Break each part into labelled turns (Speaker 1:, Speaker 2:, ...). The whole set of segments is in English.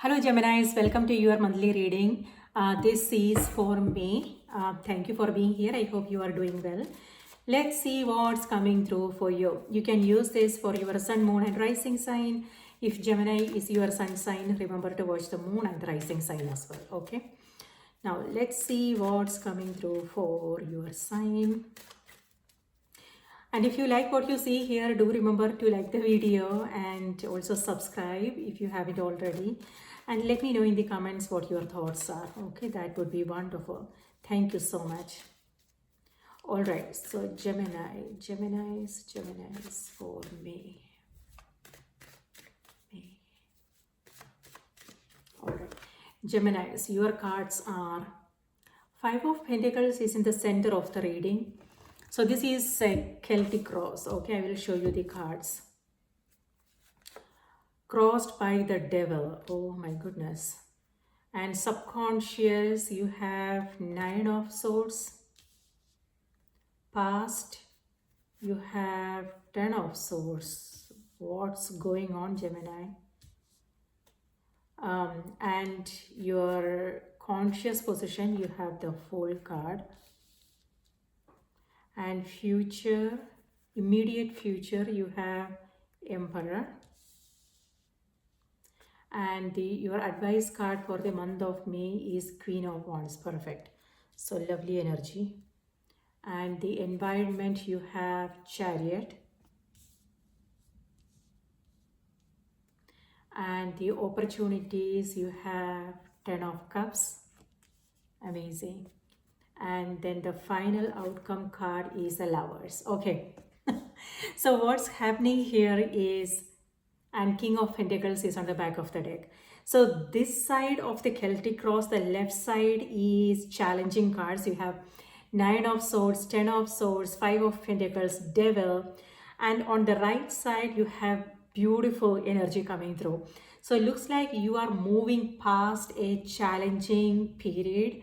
Speaker 1: Hello Geminis, welcome to your monthly reading. This is for May. Thank you for being here. I hope you are doing well. Let's see what's coming through for you. You can use this for your sun, moon and rising sign. If Gemini is your sun sign, remember to watch the moon and the rising sign as well. Okay. Now let's see what's coming through for your sign. And if you like what you see here, do remember to like the video and also subscribe if you haven't already. And let me know in the comments what your thoughts are. Okay, that would be wonderful. Thank you so much. All right, so Geminis for me. All right, Geminis, your cards are Five of Pentacles is in the center of the reading. So this is a Celtic cross. Okay, I will show you the cards. Crossed by the devil. Oh my goodness. And subconscious, you have Nine of Swords. Past, you have Ten of Swords. What's going on, Gemini? And your conscious position, you have the Fool card. And future, immediate future, you have Emperor. And your advice card for the month of May is Queen of Wands. Perfect. So lovely energy. And the environment, you have Chariot. And the opportunities, you have Ten of Cups. Amazing. And then the final outcome card is the Lovers. Okay. So what's happening here is, and King of Pentacles is on the back of the deck. So this side of the Celtic cross, the left side is challenging cards. You have Nine of Swords, Ten of Swords, Five of Pentacles, Devil. And on the right side, you have beautiful energy coming through. So it looks like you are moving past a challenging period.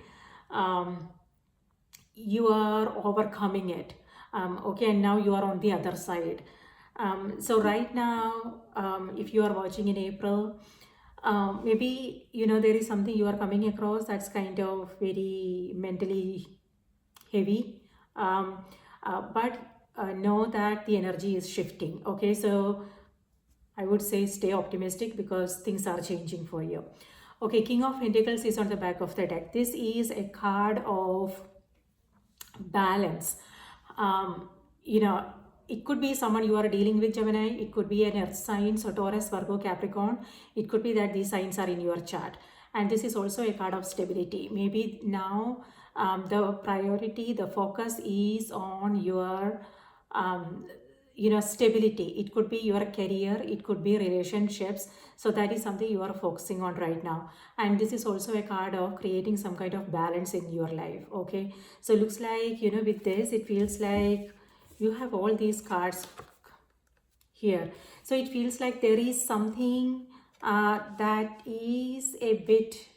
Speaker 1: You are overcoming it. Okay, and now you are on the other side. So right now, if you are watching in April, maybe, there is something you are coming across that's kind of very mentally heavy. But know that the energy is shifting. Okay, so I would say stay optimistic because things are changing for you. Okay, King of Pentacles is on the back of the deck. This is a card of balance. It could be someone you are dealing with, Gemini. It could be an earth sign, so Taurus, Virgo, Capricorn. It could be that these signs are in your chart. And this is also a card of stability. Maybe now the priority, the focus is on your stability. It could be your career, it could be relationships. So that is something you are focusing on right now. And this is also a card of creating some kind of balance in your life. Okay, so looks like, with this, it feels like you have all these cards here. So it feels like there is something that is a bit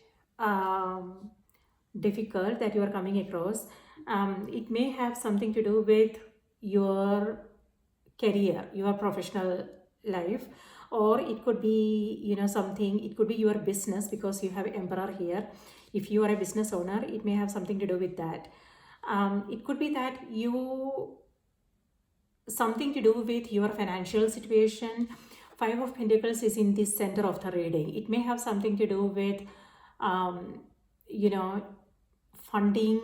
Speaker 1: difficult that you are coming across. It may have something to do with your career, your professional life, or it could be, something, it could be your business because you have Emperor here. If you are a business owner, it may have something to do with that. It could be that something to do with your financial situation. Five of Pentacles is in the center of the reading. It may have something to do with, funding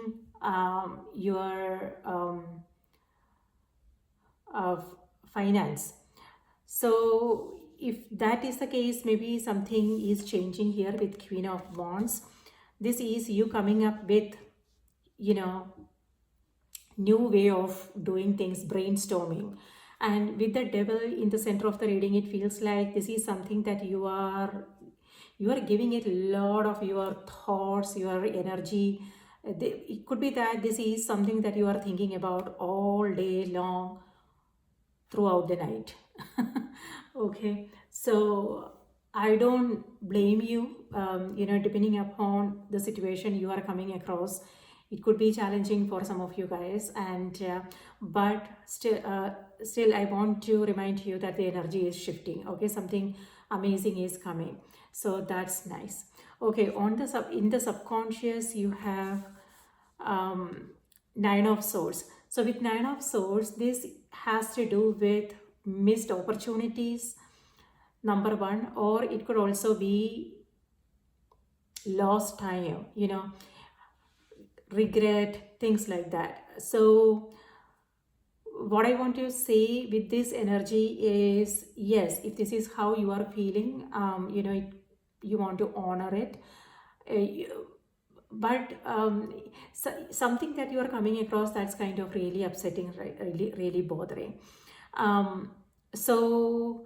Speaker 1: your finance. So if that is the case, maybe something is changing here with Queen of Wands. This is you coming up with, new way of doing things, brainstorming. And with the Devil in the center of the reading, it feels like this is something that you are giving it a lot of your thoughts, your energy. It could be that this is something that you are thinking about all day long, throughout the night. Okay, so I don't blame you. Depending upon the situation you are coming across, it could be challenging for some of you guys, and but still I want to remind you that the energy is shifting. Okay, something amazing is coming. So that's nice. Okay, on the in the subconscious, you have Nine of Swords. So with Nine of Swords, this has to do with missed opportunities, number one, or it could also be lost time, regret, things like that. So what I want to say with this energy is, yes, if this is how you are feeling, you want to honor it. But something that you are coming across that's kind of really upsetting, right? Really bothering. Um, so,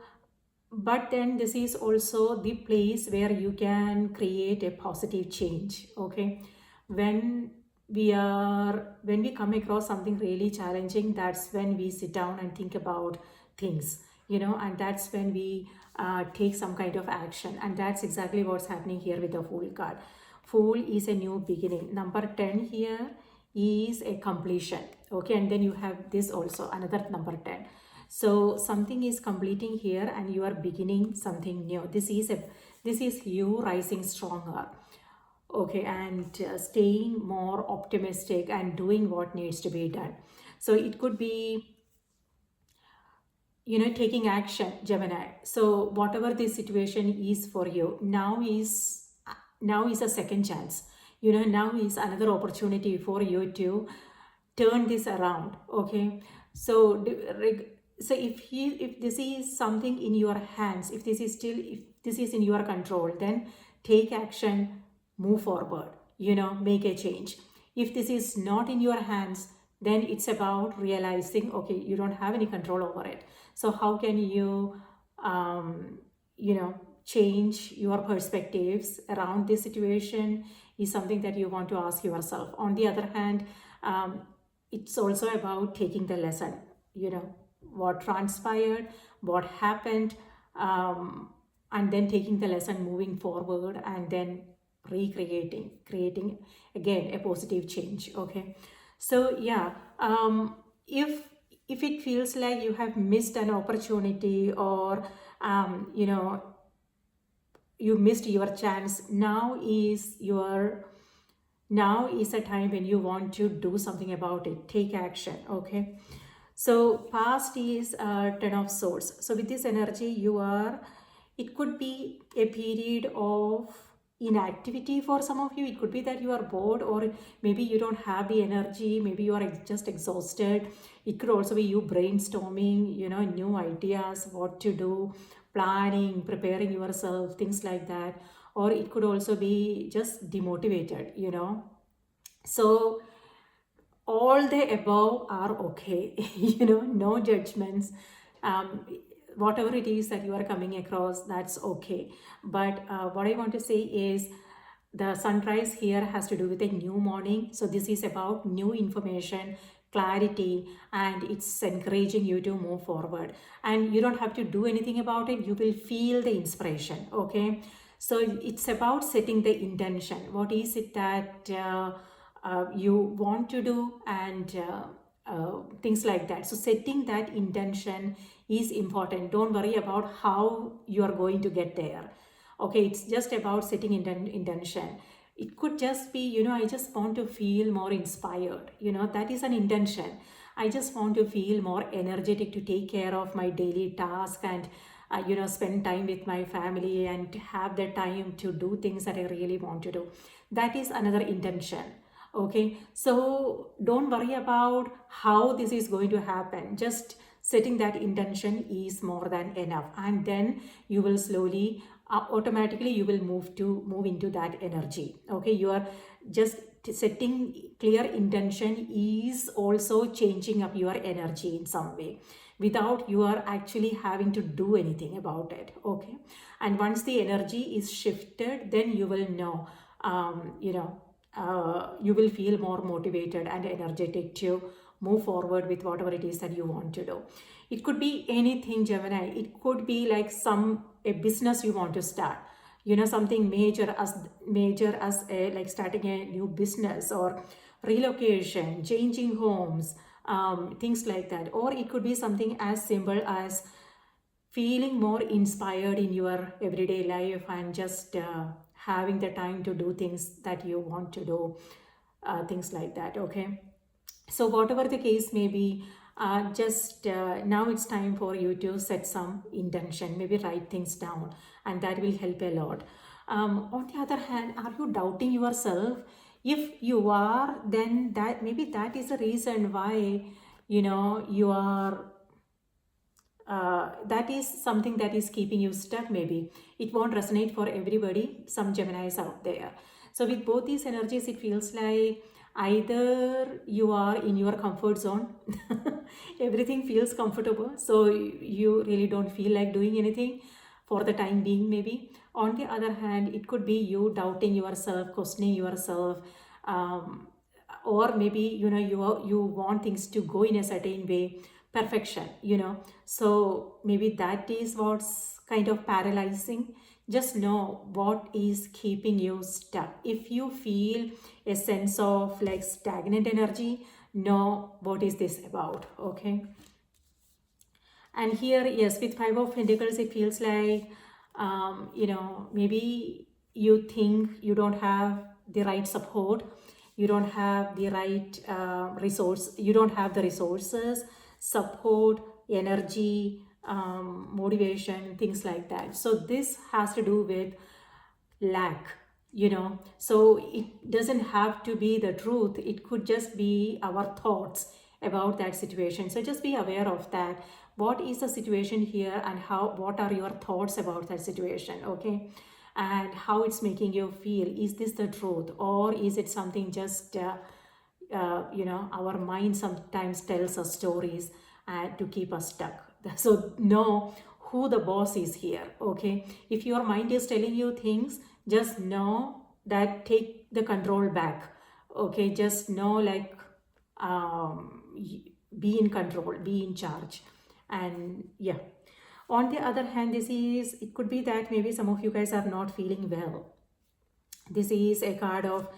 Speaker 1: but then this is also the place where you can create a positive change. Okay, when when we come across something really challenging, that's when we sit down and think about things, and that's when we take some kind of action, and that's exactly what's happening here with the Fool card. Fool is a new beginning. Number 10 here is a completion. Okay, and then you have this also, another number 10. So something is completing here and you are beginning something new. This is you rising stronger. Okay, and staying more optimistic and doing what needs to be done. So it could be, taking action, Gemini. So whatever the situation is for you, now is a second chance. Now is another opportunity for you to turn this around. Okay, so so if this is something in your hands, if this is in your control, then take action, move forward, make a change. If this is not in your hands, then it's about realizing, okay, you don't have any control over it. So how can you change your perspectives around this situation is something that you want to ask yourself. On the other hand, it's also about taking the lesson, what transpired, what happened, and then taking the lesson, moving forward, and then creating again a positive change. Okay, so yeah, if it feels like you have missed an opportunity, or you missed your chance, now is a time when you want to do something about it, take action. Okay, so past is 10 of Swords. So with this energy, it could be a period of inactivity for some of you. It could be that you are bored, or maybe you don't have the energy, maybe you are just exhausted. It could also be you brainstorming, new ideas, what to do, planning, preparing yourself, things like that. Or it could also be just demotivated, So all the above are okay, no judgments. Whatever it is that you are coming across, that's okay. But what I want to say is, the sunrise here has to do with a new morning. So this is about new information, clarity, and it's encouraging you to move forward. And you don't have to do anything about it. You will feel the inspiration. Okay, so it's about setting the intention. What is it that you want to do, and things like that. So setting that intention is important. Don't worry about how you are going to get there. Okay, it's just about setting intention. It could just be, I just want to feel more inspired. That is an intention. I just want to feel more energetic to take care of my daily task, and spend time with my family and have the time to do things that I really want to do. That is another intention. Okay, so don't worry about how this is going to happen. Just setting that intention is more than enough, and then you will slowly automatically you will move into that energy. Okay, you are just setting clear intention is also changing up your energy in some way, without you are actually having to do anything about it. Okay, and once the energy is shifted, then you will know, you will feel more motivated and energetic to move forward with whatever it is that you want to do. It could be anything, Gemini. It could be like a business you want to start, something major as like starting a new business, or relocation, changing homes, things like that. Or it could be something as simple as feeling more inspired in your everyday life and just having the time to do things that you want to do, things like that. Okay, so whatever the case may be, just now it's time for you to set some intention, maybe write things down, and that will help a lot. On the other hand, are you doubting yourself? If you are, then that maybe that is the reason why you are that is something that is keeping you stuck. Maybe it won't resonate for everybody, some Geminis out there. So with both these energies, it feels like either you are in your comfort zone, everything feels comfortable, so you really don't feel like doing anything for the time being. Maybe on the other hand, it could be you doubting yourself, questioning yourself, um, or maybe you want things to go in a certain way, perfection, so maybe that is what's kind of paralyzing. Just know what is keeping you stuck. If you feel a sense of like stagnant energy, know what is this about. Okay, and here, yes, with Five of Pentacles, it feels like maybe you think you don't have the right support, you don't have the right resource, you don't have the resources, support, energy, motivation, things like that. So this has to do with lack, so it doesn't have to be the truth, it could just be our thoughts about that situation. So just be aware of that. What is the situation here, and what are your thoughts about that situation? Okay, and how it's making you feel. Is this the truth, or is it something just our mind sometimes tells us stories to keep us stuck. So know who the boss is here. Okay, if your mind is telling you things, just know that take the control back. Okay, just know, like, be in control, be in charge. And yeah, on the other hand, it could be that maybe some of you guys are not feeling well. This is a card of,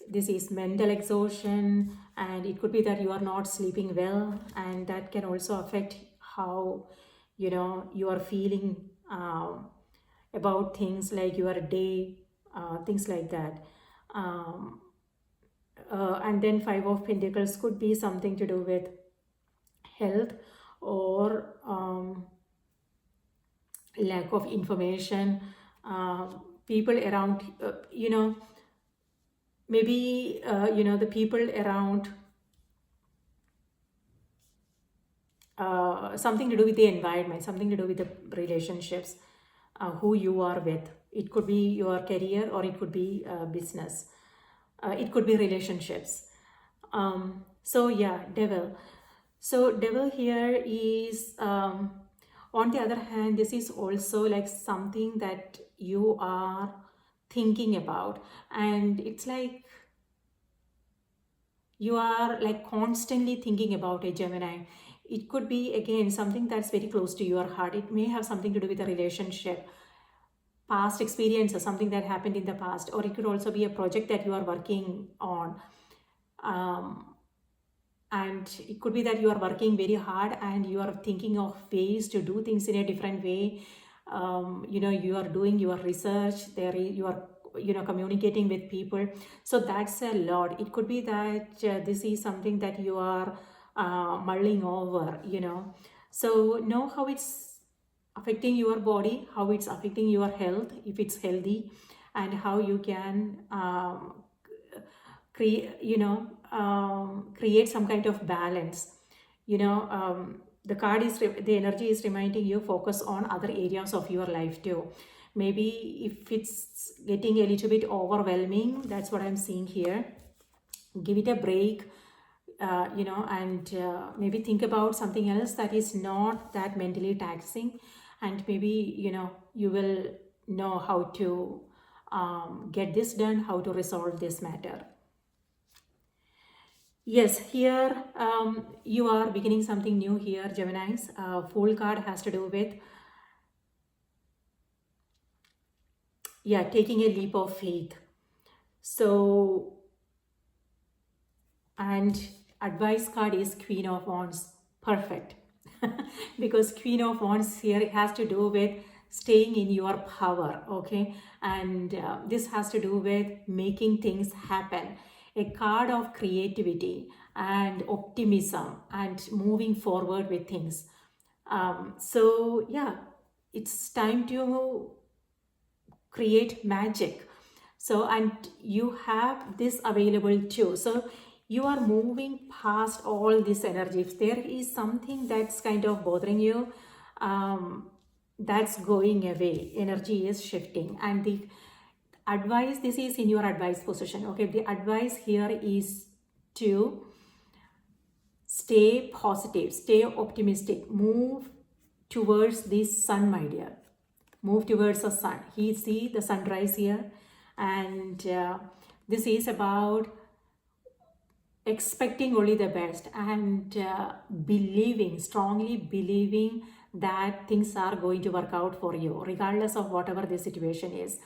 Speaker 1: this is mental exhaustion, and it could be that you are not sleeping well, and that can also affect how you are feeling about things like your day, things like that. um, and then Five of Pentacles could be something to do with health, or lack of information, people around, maybe the people around, something to do with the environment, something to do with the relationships, who you are with. It could be your career, or it could be business, it could be relationships. So yeah, devil. So devil here is, on the other hand, this is also like something that you are thinking about, and it's like you are like constantly thinking about a Gemini. It could be again something that's very close to your heart. It may have something to do with a relationship, past experiences, something that happened in the past, or it could also be a project that you are working on. And it could be that you are working very hard and you are thinking of ways to do things in a different way. You are doing your research there, you are communicating with people. So that's a lot. It could be that this is something that you are mulling over, so know how it's affecting your body, how it's affecting your health, if it's healthy, and how you can create some kind of balance. The card is the energy is reminding you, focus on other areas of your life too. Maybe if it's getting a little bit overwhelming, that's what I'm seeing here, give it a break, and maybe think about something else that is not that mentally taxing, and maybe you will know how to get this done, how to resolve this matter. Yes, here you are beginning something new here, Geminis. Fool card has to do with, yeah, taking a leap of faith. So, and advice card is Queen of Wands. Perfect. because Queen of Wands here has to do with staying in your power, okay? And this has to do with making things happen. A card of creativity and optimism and moving forward with things. So yeah, it's time to create magic. So, and you have this available too. So you are moving past all this energy. If there is something that's kind of bothering you, that's going away. Energy is shifting. And the advice, this is in your advice position, okay? The advice here is to stay positive, stay optimistic, move towards this sun, my dear. Move towards the sun. He see the sunrise here, and this is about expecting only the best and believing, strongly believing that things are going to work out for you, regardless of whatever the situation is.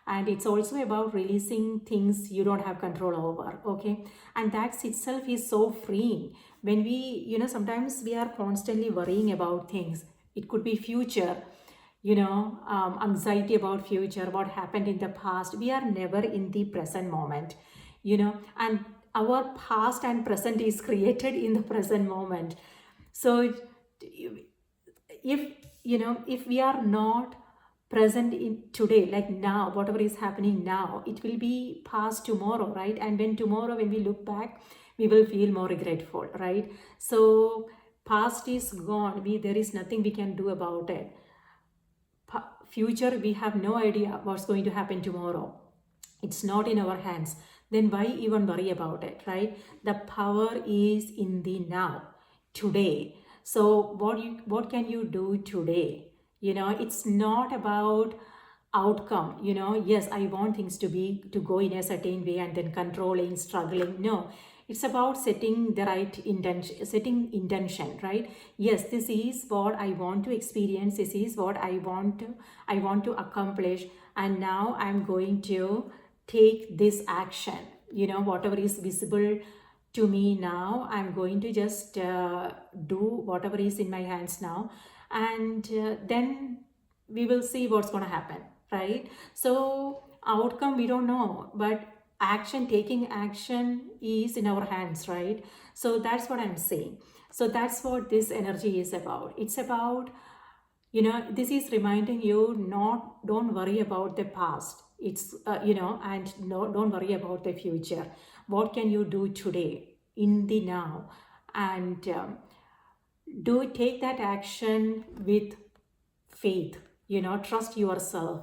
Speaker 1: And it's also about releasing things you don't have control over, okay? And that itself is so freeing. When we, sometimes we are constantly worrying about things. It could be future, anxiety about future, what happened in the past. We are never in the present moment, and our past and present is created in the present moment. So if we are not present in today, like now, whatever is happening now, it will be past tomorrow, right? And when we look back, we will feel more regretful, right? So past is gone. There is nothing we can do about it. Future, we have no idea what's going to happen tomorrow. It's not in our hands. Then why even worry about it, right? The power is in the now, today. So what can you do today? It's not about outcome. Yes, I want things to go in a certain way and then controlling, struggling. No, it's about setting the right intention, right? Yes, this is what I want to experience. This is what I want to accomplish. And now I'm going to take this action. Whatever is visible to me now, I'm going to just do whatever is in my hands now. And then we will see what's going to happen, right? So outcome, we don't know, but taking action is in our hands, right? So that's what I'm saying. So that's what this energy is about. It's about, this is reminding you, don't worry about the past. It's, and no, don't worry about the future. What can you do today in the now? And take that action with faith, trust yourself,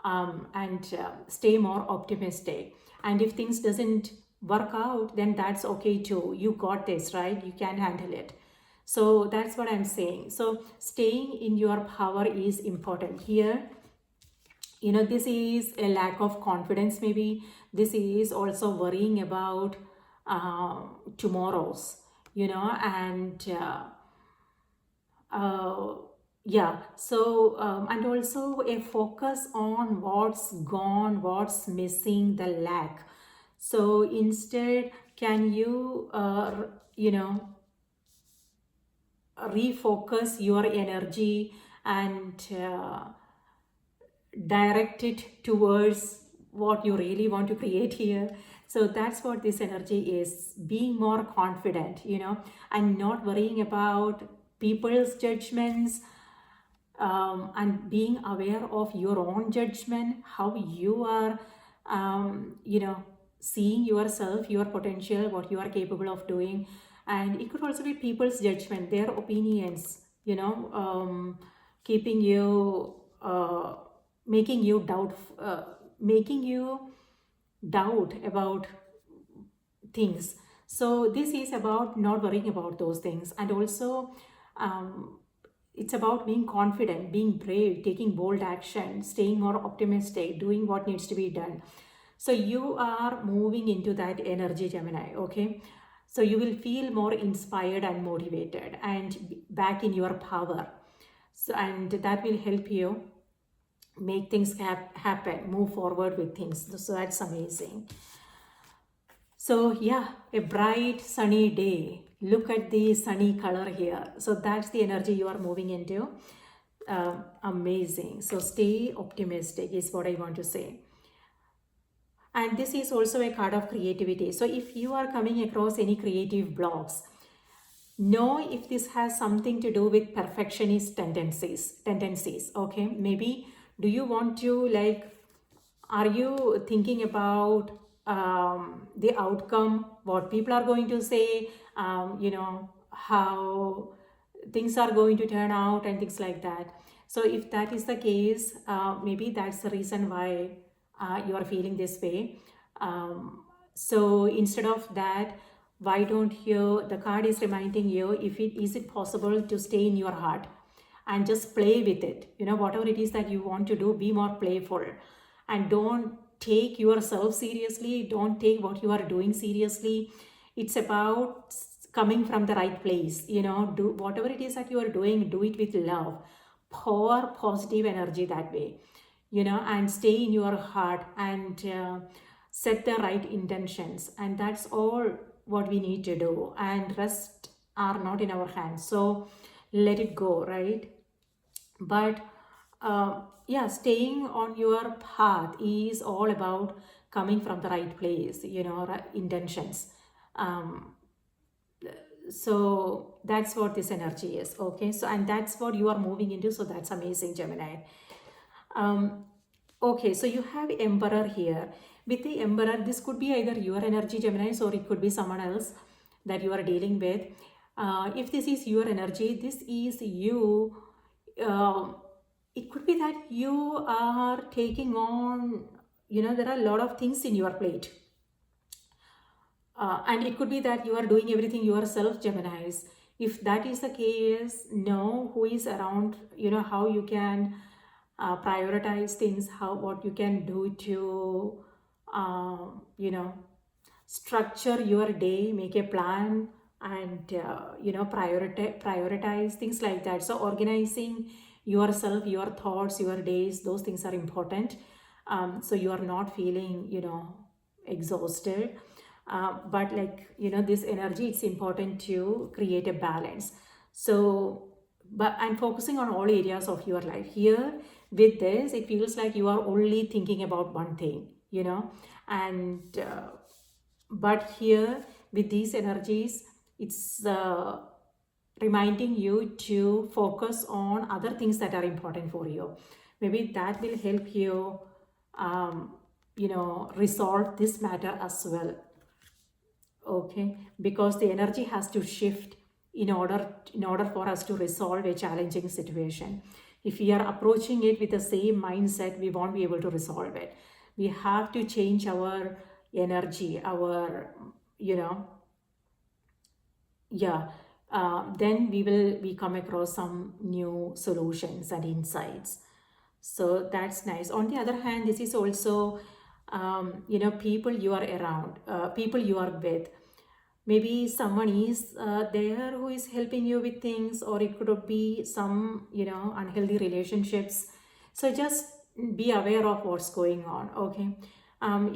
Speaker 1: and stay more optimistic. And if things doesn't work out, then that's okay too. You got this, right? You can handle it. So that's what I'm saying. So staying in your power is important here. This is a lack of confidence, maybe. This is also worrying about tomorrows, and yeah. So and also a focus on what's gone, what's missing, the lack. So instead, can you refocus your energy and direct it towards what you really want to create here? So that's what this energy is, being more confident, and not worrying about people's judgments, and being aware of your own judgment, how you are, seeing yourself, your potential, what you are capable of doing. And it could also be people's judgment, their opinions, keeping you, making you doubt about things. So this is about not worrying about those things. And also it's about being confident, being brave, taking bold action, staying more optimistic, doing what needs to be done. So you are moving into that energy, Gemini, okay? So you will feel more inspired and motivated and back in your power. So, and that will help you make things happen, move forward with things. So that's amazing. So yeah, a bright sunny day Look at the sunny color here. So that's the energy you are moving into. Amazing. So stay optimistic is what I want to say. And this is also a card of creativity. So if you are coming across any creative blocks, know if this has something to do with perfectionist tendencies. Okay, maybe do you want to, like, are you thinking about the outcome, what people are going to say, how things are going to turn out and things like that. So if that is the case, maybe that's the reason why you are feeling this way. So instead of that, why don't you, the card is reminding you, if it is it possible to stay in your heart and just play with it. Whatever it is that you want to do, be more playful and don't take yourself seriously, don't take what you are doing seriously. It's about coming from the right place. Do whatever it is that you are doing, do it with love, pour positive energy that way, and stay in your heart and set the right intentions, and that's all what we need to do, and rest are not in our hands, so let it go, right? But yeah, staying on your path is all about coming from the right place, right intentions. um, so that's what this energy is. Okay, so and that's what you are moving into, so that's amazing, Gemini. Okay, so you have Emperor here. With the Emperor, this could be either your energy, Gemini, or it could be someone else that you are dealing with. If this is your energy, this is you. It could be that you are taking on, there are a lot of things in your plate. And it could be that you are doing everything yourself, Geminis. If that is the case, know who is around, how you can prioritize things, what you can do to, structure your day, make a plan, and prioritize things like that. So organizing yourself, your thoughts, your days, those things are important. So you are not feeling exhausted. But this energy, it's important to create a balance. So but I'm focusing on all areas of your life here. With this, it feels like you are only thinking about one thing, and but here with these energies, it's reminding you to focus on other things that are important for you. Maybe that will help you resolve this matter as well. Okay, because the energy has to shift in order for us to resolve a challenging situation. If we are approaching it with the same mindset, we won't be able to resolve it. We have to change our energy, our then we come across some new solutions and insights. So that's nice. On the other hand, this is also people you are around, people you are with. Maybe someone is there who is helping you with things, or it could be some unhealthy relationships. So just be aware of what's going on. Okay,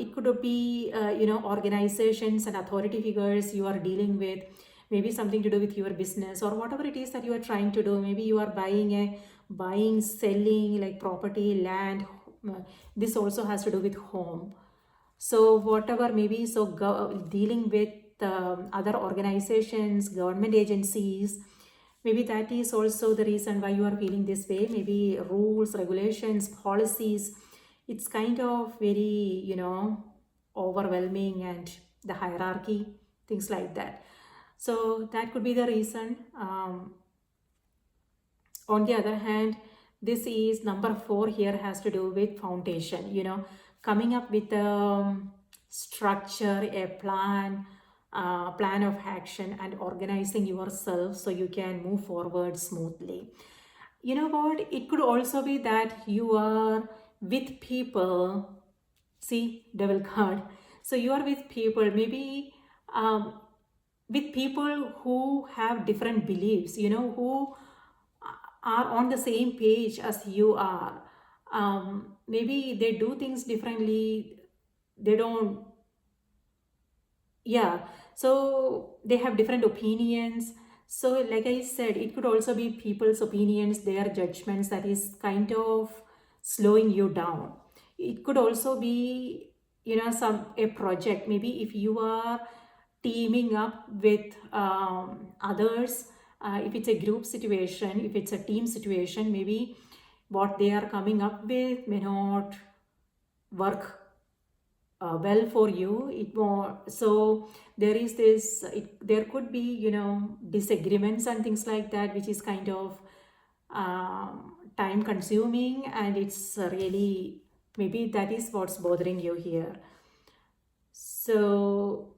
Speaker 1: it could be organizations and authority figures you are dealing with. Maybe something to do with your business or whatever it is that you are trying to do. Maybe you are buying, selling, like property, land. This also has to do with home. So whatever, maybe, so dealing with other organizations, government agencies, maybe that is also the reason why you are feeling this way. Maybe rules, regulations, policies, it's kind of very overwhelming, and the hierarchy, things like that. So that could be the reason. On the other hand, this is number 4 here, has to do with foundation, coming up with a structure, a plan of action, and organizing yourself so you can move forward smoothly. You know what? It could also be that you are with people. See, devil card. So you are with people, maybe with people who have different beliefs, who are on the same page as you are. Maybe they do things differently. They don't yeah, so they have different opinions. So like I said, it could also be people's opinions, their judgments, that is kind of slowing you down. It could also be, some a project. Maybe if you are teaming up with others, if it's a group situation, if it's a team situation, maybe what they are coming up with may not work well for you. It more so there is this, there could be, disagreements and things like that, which is kind of time consuming, and it's really, maybe that is what's bothering you here. So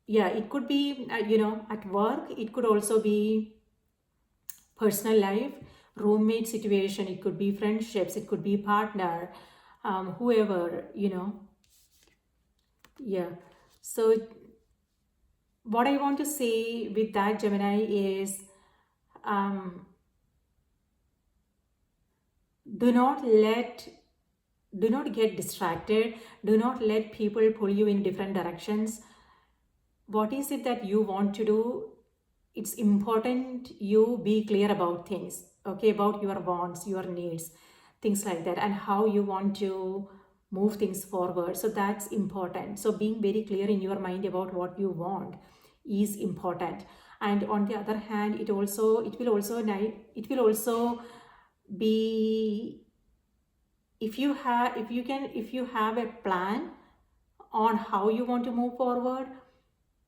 Speaker 1: yeah, it could be, at work. It could also be personal life, roommate situation. It could be friendships, it could be partner, whoever, yeah. So what I want to say with that, Gemini, is um, do not let do not get distracted. Do not let people pull you in different directions. What is it that you want to do? It's important you be clear about things, okay, about your wants, your needs, things like that, and how you want to move things forward. So that's important. So being very clear in your mind about what you want is important. And on the other hand, it will also be, if you have a plan on how you want to move forward,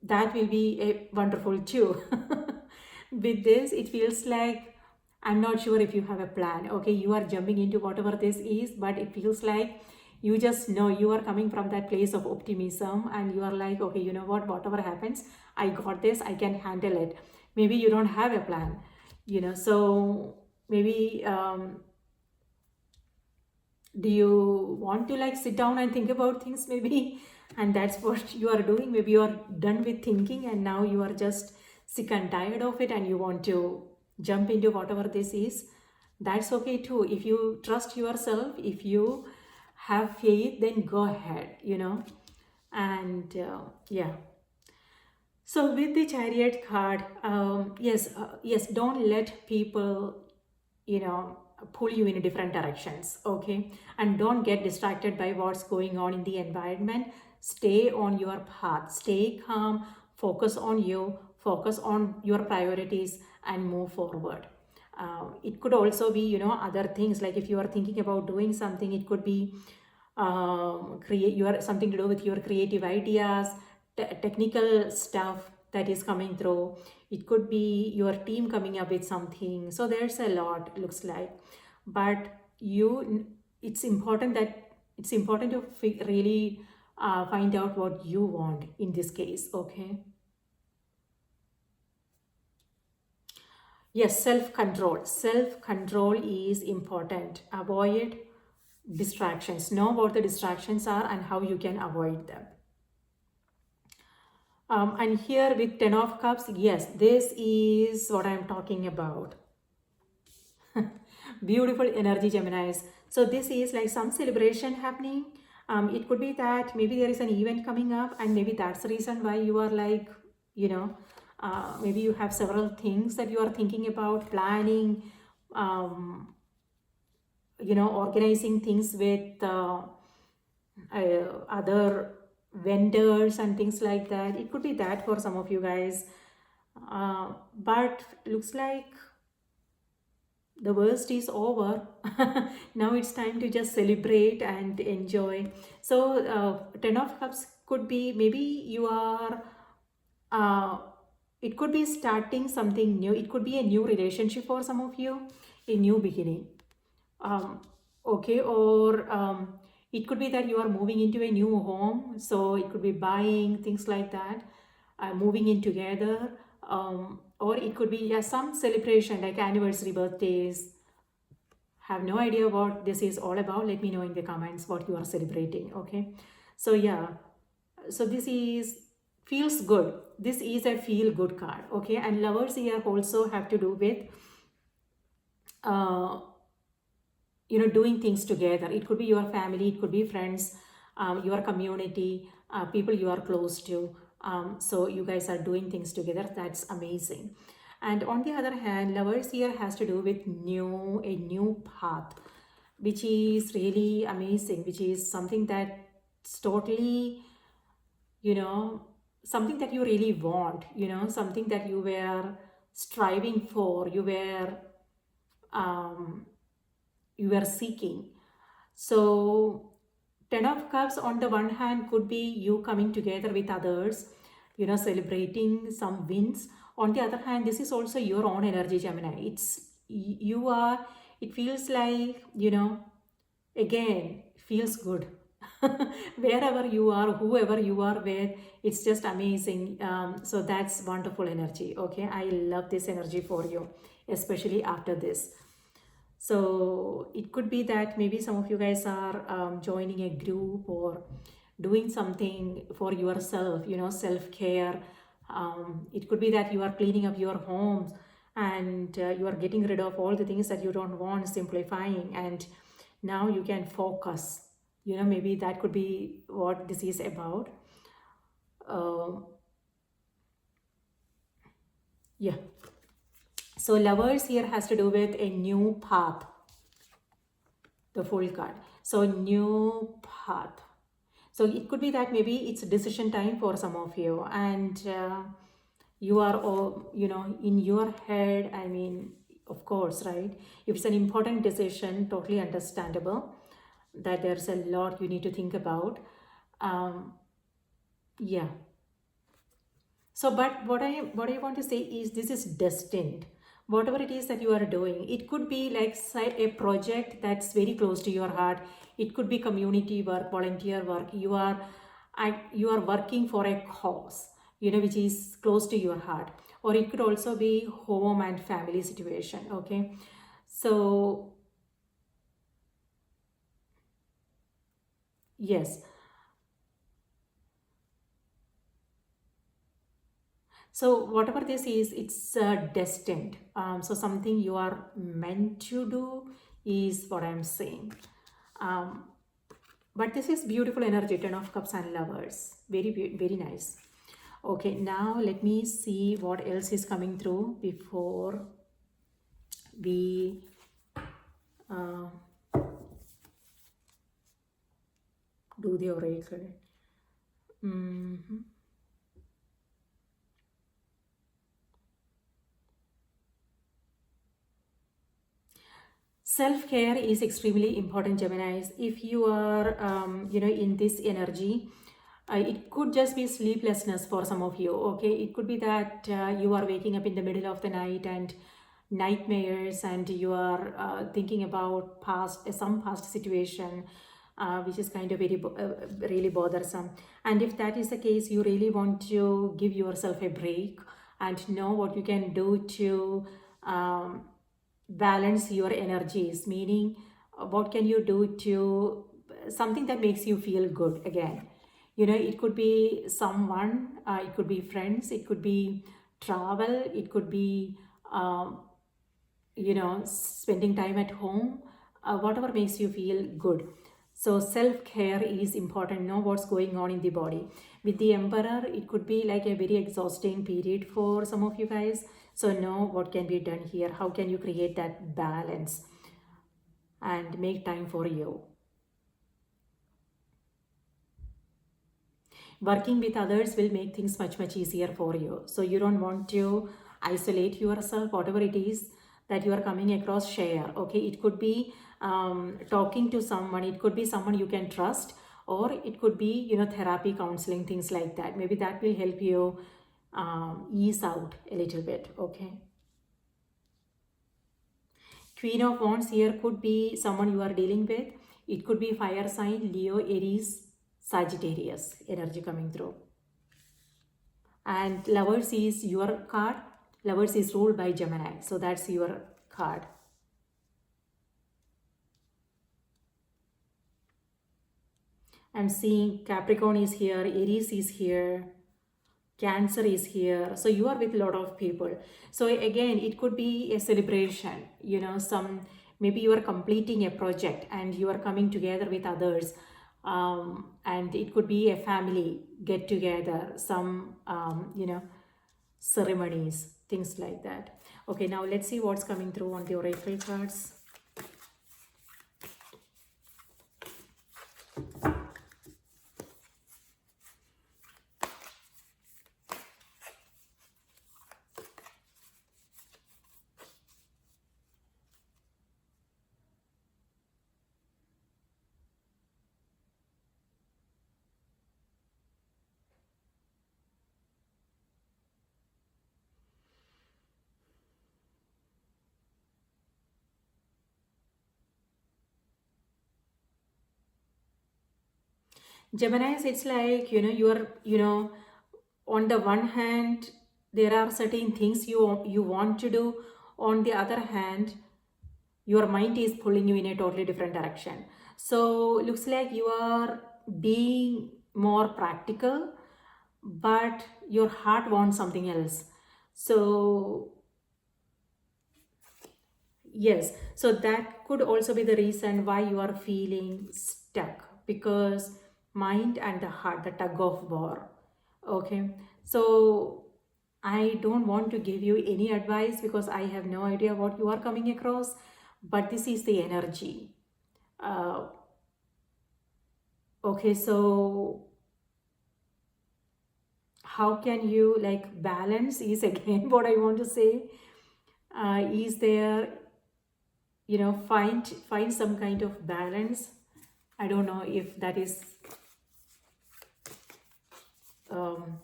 Speaker 1: that will be a wonderful too. With this, it feels like, I'm not sure if you have a plan. Okay, you are jumping into whatever this is, but it feels like you just know, you are coming from that place of optimism, and you are like, okay, you know what, whatever happens, I got this, I can handle it. Maybe you don't have a plan, so maybe do you want to like sit down and think about things, maybe? And that's what you are doing. Maybe you are done with thinking and now you are just sick and tired of it, and you want to jump into whatever this is. That's okay too. If you trust yourself, if you have faith, then go ahead, and yeah. So with the Chariot card, yes, don't let people, pull you in different directions, okay? And don't get distracted by what's going on in the environment. Stay on your path, stay calm, focus on you, focus on your priorities, and move forward. It could also be, other things, like if you are thinking about doing something, it could be create your something to do with your creative ideas, technical stuff that is coming through. It could be your team coming up with something. So there's a lot, looks like. But you it's important to really find out what you want in this case, okay? Yes, self control is important. Avoid distractions. Know what the distractions are and how you can avoid them. And here with 10 of cups, yes, this is what I'm talking about. Beautiful energy, Geminis. So this is like some celebration happening. It could be that maybe there is an event coming up, and maybe that's the reason why you are like, maybe you have several things that you are thinking about planning, organizing things with other vendors and things like that. It could be that for some of you guys. But looks like the worst is over. Now it's time to just celebrate and enjoy. So 10 of cups could be, maybe you are uh, it could be starting something new. It could be a new relationship for some of you, a new beginning. um, okay, or it could be that you are moving into a new home, so it could be buying things like that, moving in together, or it could be, yeah, some celebration like anniversary, birthdays. Have no idea what this is all about. Let me know in the comments what you are celebrating, okay? So yeah, so this is feels good. This is a feel good card, okay? And lovers here also have to do with uh, doing things together. It could be your family, it could be friends, your community, people you are close to. So you guys are doing things together. That's amazing. And on the other hand, lovers here has to do with a new path, which is really amazing, which is something that's totally, you know, something that you really want, something that you were striving for, um, you were seeking. So, Ten of Cups on the one hand could be you coming together with others, celebrating some wins. On the other hand, this is also your own energy, Gemini. You are, it feels like, again, feels good. Wherever you are, whoever you are with, it's just amazing. So that's wonderful energy. Okay, I love this energy for you, especially after this. So it could be that maybe some of you guys are joining a group or doing something for yourself, self-care. It could be that you are cleaning up your homes and you are getting rid of all the things that you don't want, simplifying, and now you can focus. Maybe that could be what this is about. Uh, yeah. So lovers here has to do with a new path, the Fool card. So new path. So it could be that maybe it's decision time for some of you, and you are all, in your head. I mean, of course, right? If it's an important decision, totally understandable that there's a lot you need to think about. Yeah. So, but what I want to say is this is destined. Whatever it is that you are doing, it could be like say a project that's very close to your heart. It could be community work, volunteer work. You are working for a cause, which is close to your heart. Or it could also be home and family situation. Okay, so yes. So whatever this is, it's destined. So something you are meant to do is what I'm saying. Um, but this is beautiful energy, Ten of Cups and Lovers. Very nice. Okay, now let me see what else is coming through before we uh, do the oracle. Mhm. Self-care is extremely important, Geminis. If you are in this energy, it could just be sleeplessness for some of you. Okay, it could be that you are waking up in the middle of the night and nightmares, and you are thinking about some past situation, which is kind of really bothersome. And if that is the case, you really want to give yourself a break and know what you can do to um, balance your energies, meaning what can you do to something that makes you feel good again. It could be someone, it could be friends, it could be travel, it could be um, spending time at home, whatever makes you feel good. So self-care is important. Know what's going on in the body. With the Emperor, it could be like a very exhausting period for some of you guys. So know what can be done here. How can you create that balance and make time for you? Working with others will make things much easier for you. So you don't want to isolate yourself. Whatever it is that you are coming across, share. Okay, it could be talking to someone, it could be someone you can trust, or it could be therapy, counseling, things like that. Maybe that will help you ease out a little bit. Okay, Queen of Wands here could be someone you are dealing with. It could be fire sign, Leo, Aries, Sagittarius energy coming through. And Lovers is your card. Lovers is ruled by Gemini, so that's your card. I'm seeing Capricorn is here, Aries is here, Cancer is here. So you are with a lot of people. So again, it could be a celebration, maybe you are completing a project and you are coming together with others. And it could be a family get together, some ceremonies, things like that. Okay, now let's see what's coming through on the oracle cards. Geminis, it's like, you're on the one hand, there are certain things you want to do. On the other hand, your mind is pulling you in a totally different direction. So looks like you are being more practical, but your heart wants something else. So yes, so that could also be the reason why you are feeling stuck, because mind and the heart, the tug of war. Okay, so I don't want to give you any advice because I have no idea what you are coming across, but this is the energy. Uh, okay, so how can you like balance is again what I want to say. Is there, find some kind of balance. I don't know if um,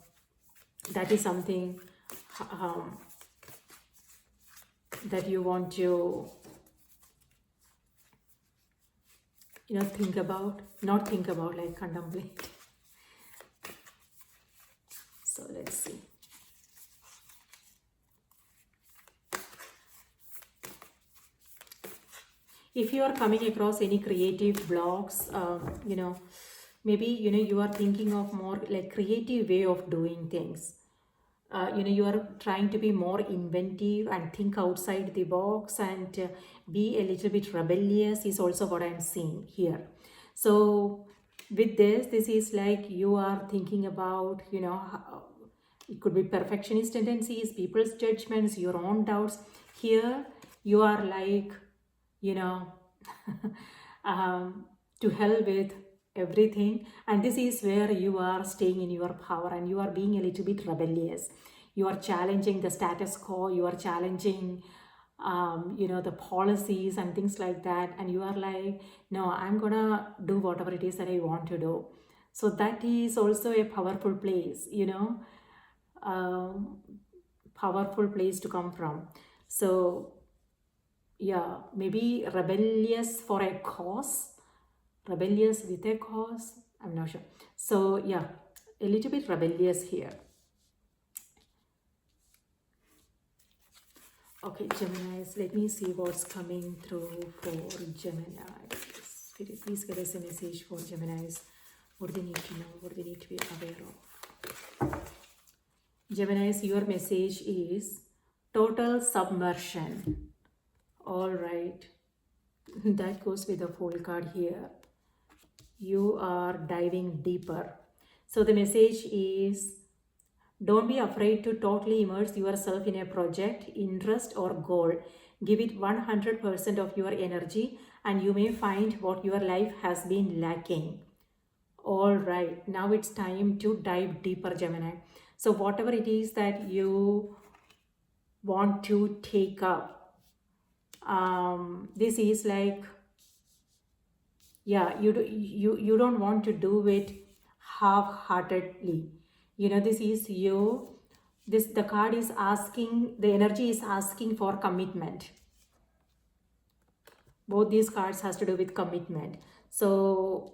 Speaker 1: that is something um, that you want to think about, not think about, like contemplate. So let's see. If you are coming across any creative blocks, maybe you are thinking of more like creative way of doing things. You are trying to be more inventive and think outside the box, and be a little bit rebellious is also what I'm seeing here. So with this is like you are thinking about, it could be perfectionist tendencies, people's judgments, your own doubts. Here you are like, you know, to hell with everything. And this is where you are staying in your power and you are being a little bit rebellious. You are challenging the status quo, you are challenging, the policies and things like that. And you are like, no, I'm gonna do whatever it is that I want to do. So that is also a powerful place, um, powerful place to come from. So yeah, maybe rebellious for a cause, rebellious with a cause, I'm not sure. So yeah, a little bit rebellious here. Okay, Geminis, let me see what's coming through for Gemini. Spirit, please give us a message for Geminis. What do they need to know? What do they need to be aware of? Geminis, your message is total submersion. All right, that goes with the Fool card here. You are diving deeper. So the message is, don't be afraid to totally immerse yourself in a project, interest, or goal. Give it 100% of your energy, and you may find what your life has been lacking. All right, now it's time to dive deeper, Gemini. So whatever it is that you want to take up, this is like, yeah, you don't want to do it half-heartedly. This is you, the card is asking, the energy is asking for commitment. Both these cards has to do with commitment. So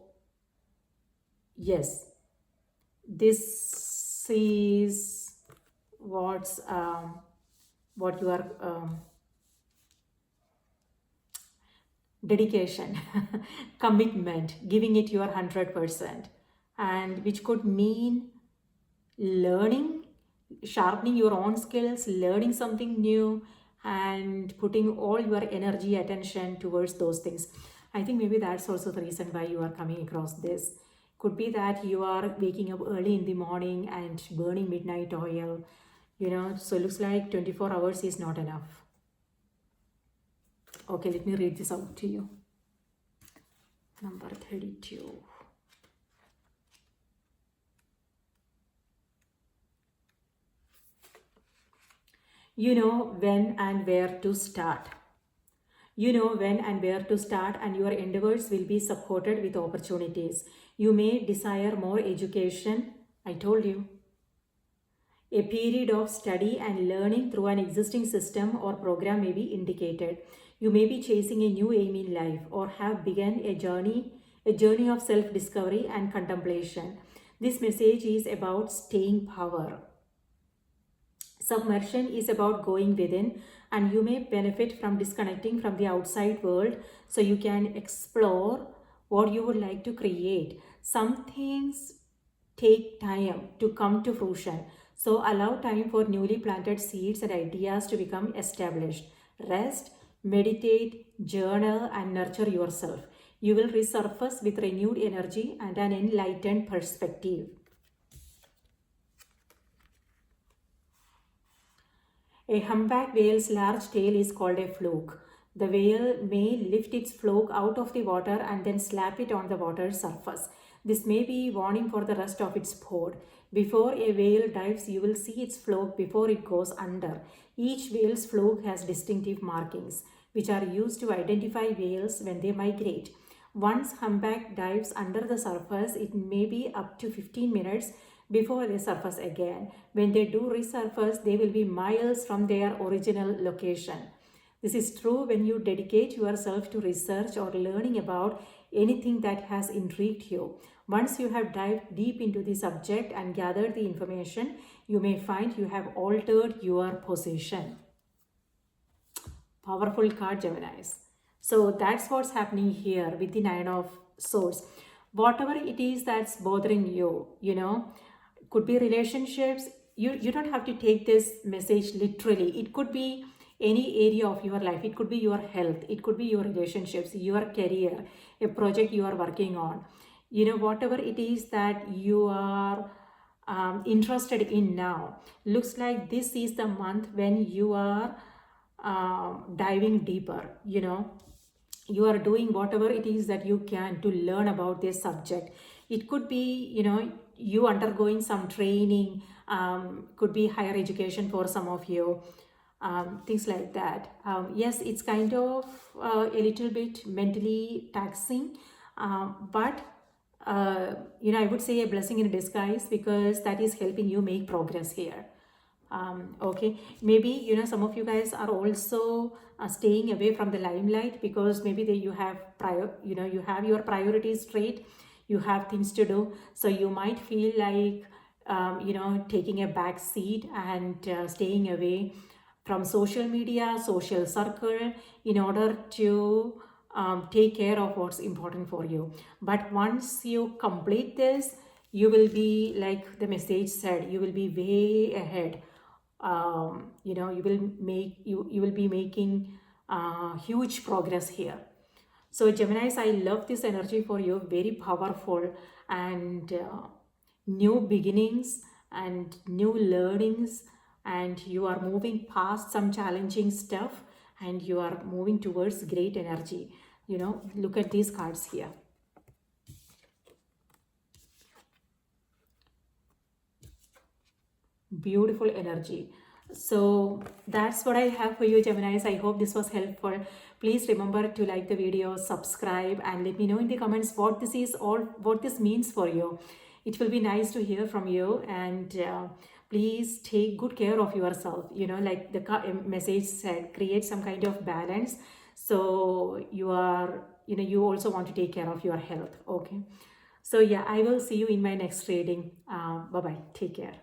Speaker 1: yes, this is what you are dedication, commitment, giving it your 100%, and which could mean learning, sharpening your own skills, learning something new, and putting all your energy, attention towards those things. I think maybe that's also the reason why you are coming across this. Could be that you are waking up early in the morning and burning midnight oil, so it looks like 24 hours is not enough. Okay, let me read this out to you. Number 32. You know when and where to start. You know when and where to start, and your endeavors will be supported with opportunities. You may desire more education. I told you. A period of study and learning through an existing system or program may be indicated. You may be chasing a new aim in life or have begun a journey of self-discovery and contemplation. This message is about staying power. Submersion is about going within, and you may benefit from disconnecting from the outside world so you can explore what you would like to create. Some things take time to come to fruition, so allow time for newly planted seeds and ideas to become established. Rest, meditate, journal, and nurture yourself. You will resurface with renewed energy and an enlightened perspective. A humpback whale's large tail is called a fluke. The whale may lift its fluke out of the water and then slap it on the water's surface. This may be warning for the rest of its pod. Before a whale dives, you will see its fluke before it goes under. Each whale's fluke has distinctive markings, which are used to identify whales when they migrate. Once humpback dives under the surface, it may be up to 15 minutes before they surface again. When they do resurface, they will be miles from their original location. This is true when you dedicate yourself to research or learning about anything that has intrigued you. Once you have dived deep into the subject and gathered the information, you may find you have altered your position. Powerful card, Geminis. So that's what's happening here with the Nine of Swords. Whatever it is that's bothering you, could be relationships. You don't have to take this message literally. It could be any area of your life. It could be your health. It could be your relationships, your career, a project you are working on. Whatever it is that you are interested in now. Looks like this is the month when you are diving deeper. You are doing whatever it is that you can to learn about this subject. It could be, you undergoing some training, could be higher education for some of you, things like that. Yes, it's kind of a little bit mentally taxing, but I would say a blessing in disguise, because that is helping you make progress here. Okay, maybe some of you guys are also staying away from the limelight because maybe you have you have your priorities straight, you have things to do, so you might feel like taking a back seat and staying away from social media, social circle, in order to take care of what's important for you. But once you complete this, you will be, like the message said, you will be way ahead. You will be making huge progress here. So Geminis, I love this energy for you. Very powerful, and new beginnings and new learnings, and you are moving past some challenging stuff, and you are moving towards great energy. Look at these cards here. Beautiful energy. So that's what I have for you, Geminis. I hope this was helpful. Please remember to like the video, subscribe, and let me know in the comments what this means for you. It will be nice to hear from you, and please take good care of yourself. Like the message said, create some kind of balance. So you also want to take care of your health. Okay. So yeah, I will see you in my next reading. Bye-bye. Take care.